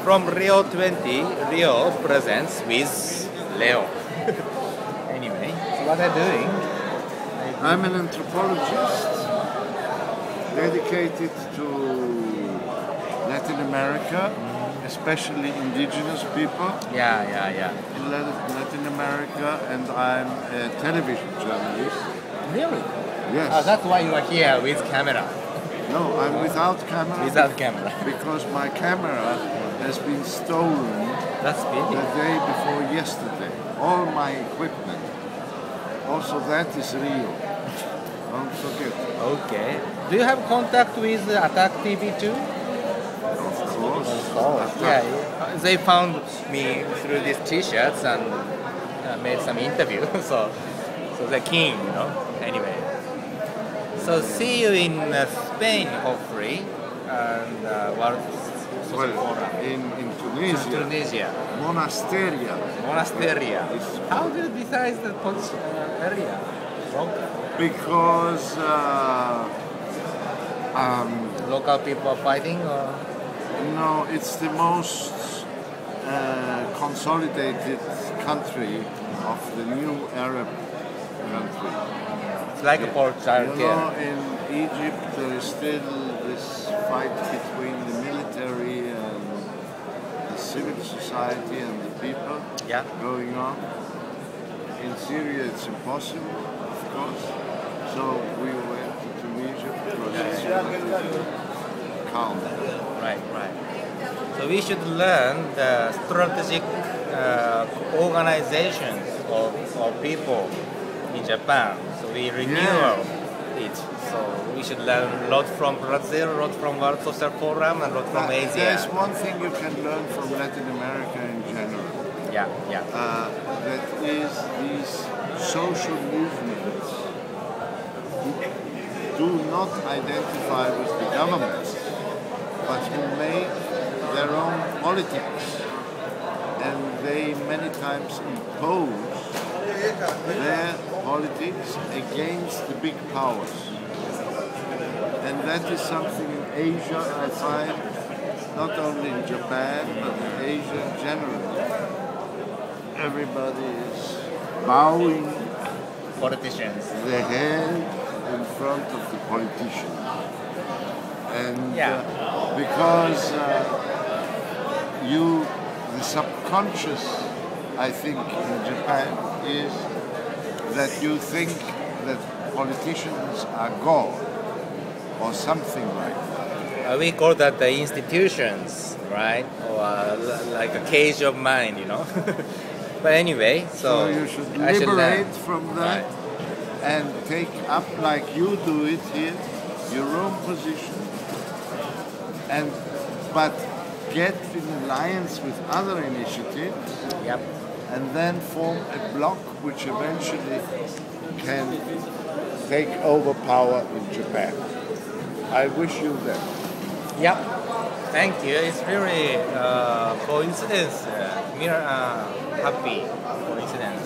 from Rio20, Ryo presents with Leo. Anyway, so what I'm doing? I'm an anthropologist dedicated to Latin America, especially indigenous people. Yeah. In Latin America, and I'm a television journalist. Really? Yes. That's why you are here with camera. No, I'm without camera. Without camera. Because my camera has been stolen That's the big. day before yesterday. All my equipment. Also, that is Rio. Don't forget. Okay. Do you have contact with Attack TV too? Of course. Yeah. They found me through these T-shirts and made some interview. so they're keen, you know. Anyway. So see you in Spain, hopefully, and World Social Forum. In Tunisia. Tunisia. Monasteria. How do you decide the area? Because Local people are fighting, or no, it's the most consolidated country of the new Arab country. it's like a port You know, in Egypt there is still this fight between the military and the civil society and the people Yeah. going on. In Syria it's impossible, of course. So we went to Tunisia because it's relatively calm. Right. So we should learn the strategic organizations of people in Japan. So we renew it. So we should learn a lot from Brazil, a lot from World Social Forum, and a lot from Asia. There's one thing you can learn from Latin America in general. Yeah. That is these social movements who do not identify with the government, but who make their own politics, and they many times impose their politics against the big powers. And that is something in Asia I find, not only in Japan, but in Asia generally. Everybody is bowing Politicians. the head in front of the politician. And because the subconscious, I think, in Japan is that you think that politicians are God or something like that. We call that the institutions, right? Or like a cage of mind, you know. But anyway, So you should I should learn. liberate from that and take up, like you do it here, your own position, but get in alliance with other initiatives, Yep. and then form a bloc which eventually can take over power in Japan. I wish you that. Yep. Thank you. It's really coincidence. Happy coincidence.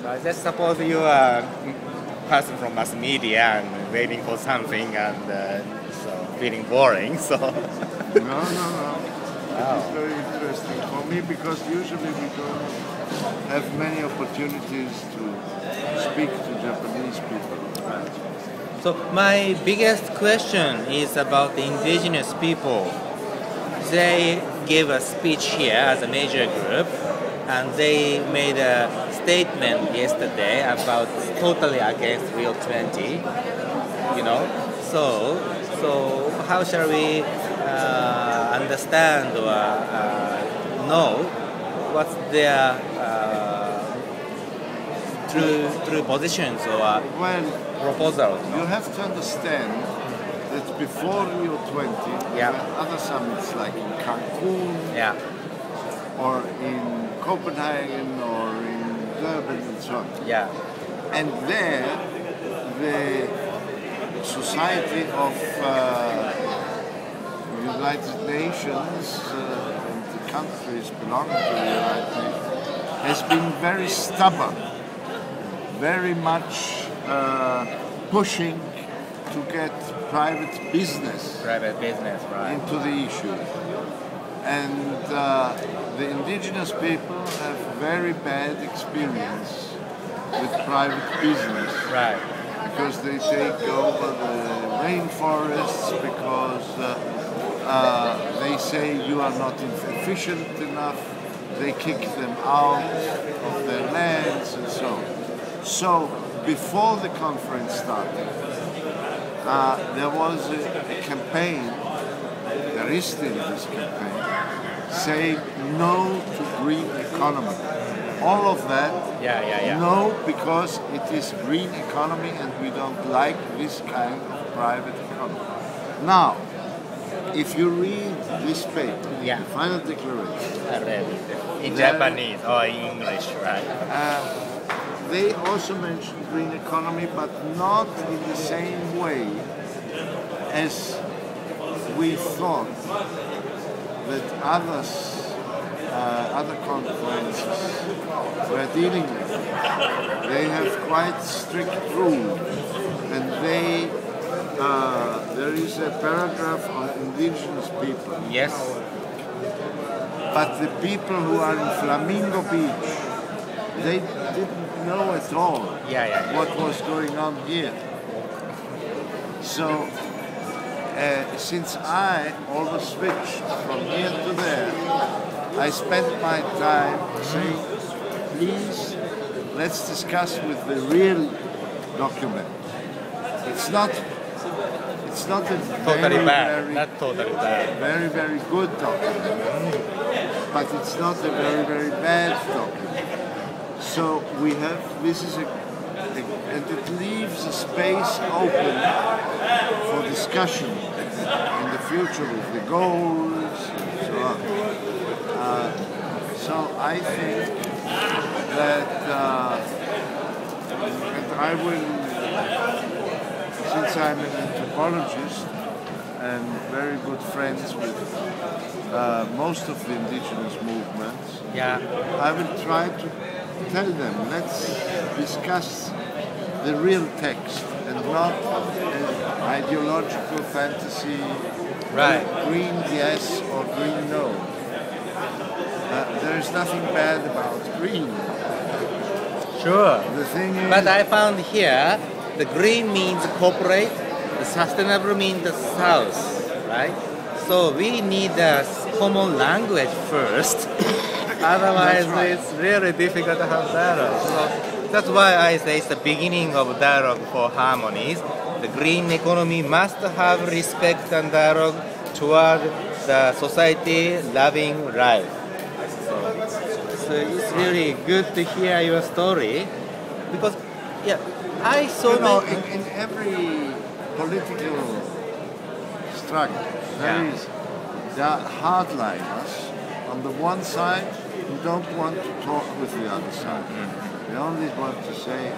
So I just suppose you are a person from mass media and waiting for something and so feeling boring. So No. It's very interesting for me because usually we don't have many opportunities to speak to Japanese people. So my biggest question is about the indigenous people. They gave a speech here as a major group, and they made a statement yesterday about totally against RIO20. You know, so how shall we understand or know what's their true positions or proposals? You have to understand that before RIO20, there were other summits like in Cancun or in Copenhagen or in Durban and so on. Yeah. And there, the Society of United Nations and the countries belonging to the United Nations has been very stubborn, very much pushing to get private business right. into the issue. And the indigenous people have very bad experience with private business. Right. Because they take over the rainforests, because they say you are not efficient enough, they kick them out of their lands and so on. So before the conference started, there was a campaign, there is still this campaign, saying no to green economy. All of that, no, because it is green economy and we don't like this kind of private economy. Now, if you read this paper, the final declaration, I read it. In Japanese or in English, right? They also mention green economy, but not in the same way as we thought that other conferences were dealing with. They have quite strict rules, and there is a paragraph on indigenous people. Yes. But the people who are in Flamingo Beach, they didn't know at all what was going on here. So, since I always switched from here to there, I spent my time saying, please, let's discuss with the real document. It's not a Totally bad. Not totally bad. very, very good document, but it's not a very, very bad document. So we have, and it leaves a space open for discussion in the future with the goals and so on. So I think that, and I will, since I'm an anthropologist and very good friends with most of the indigenous movements, I will try to tell them, let's discuss the real text and not ideological fantasy, green yes or green no. There is nothing bad about green. Sure. The thing is, but I found here, the green means corporate, the sustainable means the south, right? So we need a common language first. Otherwise, it's really difficult to have dialogue. So that's why I say it's the beginning of dialogue for harmonies. The green economy must have respect and dialogue toward the society loving life. So it's really good to hear your story, because I saw in every political struggle there are hardliners on the one side who don't want to talk with the other side. They only want to say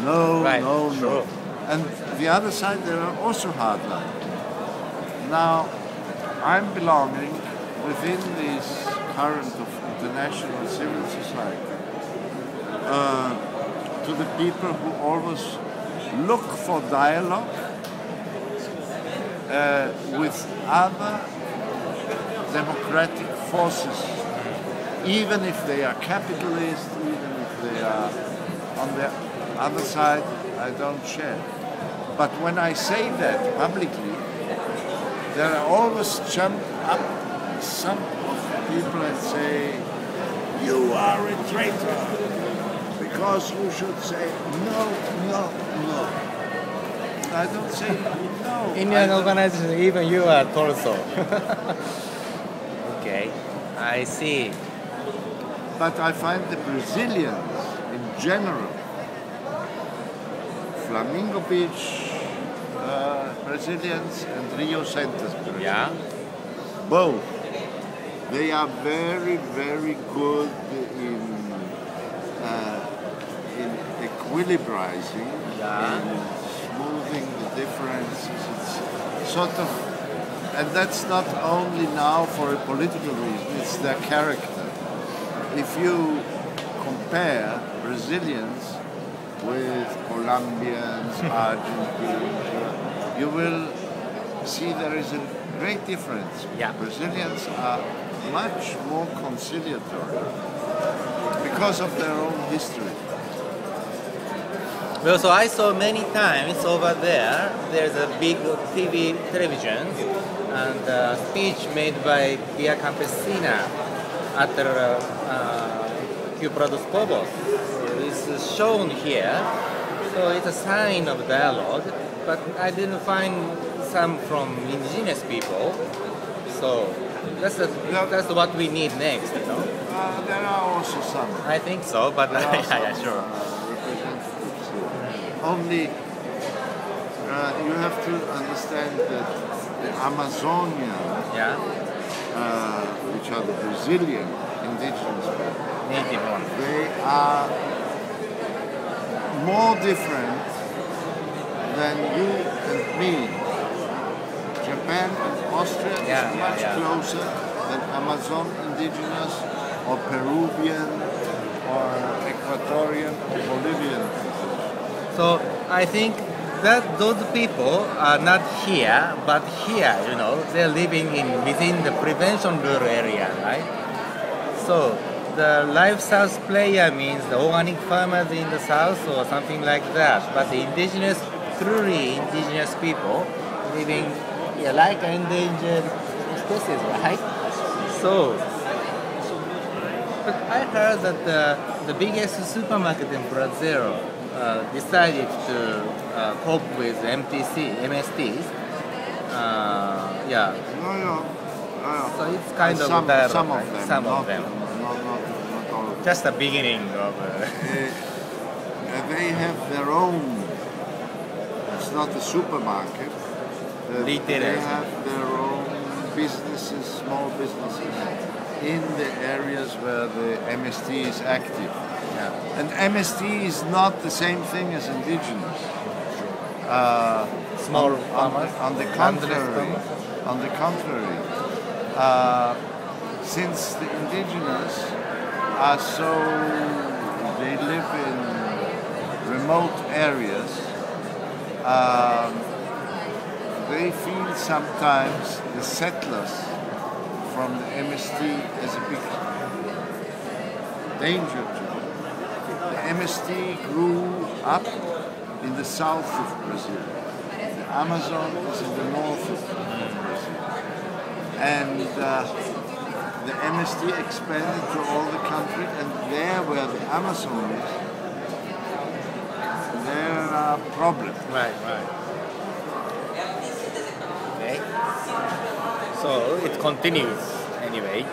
no, no. And the other side, there are also hardliners. Now, I'm belonging within this current of international civil society to the people who always look for dialogue with other democratic forces, even if they are capitalist, even if they are on the other side, I don't share. But when I say that publicly, there are always jump up some people and say, you are a traitor, because you should say no, no, no. I don't say no. Indian organization, even you are told so. Okay, I see. But I find the Brazilians in general, Flamingo Beach Brazilians and Rio Centers Brazilians, both, they are very, very good in equilibrizing, in smoothing the differences. It's sort of, and that's not only now for a political reason, it's their character. If you compare Brazilians with Colombians, Argentines, you will see there is a great difference. Yeah. Brazilians are much more conciliatory because of their own history. Well, so I saw many times over there, there's a big television and a speech made by Via Campesina at the Cuprados Povos. It's shown here, so it's a sign of dialogue, but I didn't find some from indigenous people, so that's what we need next, you know? There are also some. I think so, but yeah, sure. Representatives here. Only you have to understand that the Amazonia, Yeah, which are the Brazilian indigenous people, native one. they are more different than you and me. Japan and Austria is much closer than Amazon indigenous or Peruvian or Ecuadorian or Bolivian. So I think that those people are not here, but here, you know, they're living within the prevention rural area, right? So the Life South player means the organic farmers in the south or something like that, but the indigenous, truly indigenous people living like endangered species, right? So, but I heard that the biggest supermarket in Brazil decided to cope with MSTs. Yeah. No. So it's kind of some dialogue, of them. Some not, of them. Not all of them. Just the beginning of. They have their own. It's not a supermarket. They have their own businesses, small businesses, in the areas where the MST is active. Yeah. And MST is not the same thing as indigenous. Small farmers. On the contrary, since the indigenous are they live in remote areas. They feel sometimes the settlers from the MST as a big danger to them. The MST grew up in the south of Brazil. The Amazon is in the north of Brazil. And the MST expanded to all the country, and there where the Amazon is, there are problems. Right. Okay. So it continues anyway.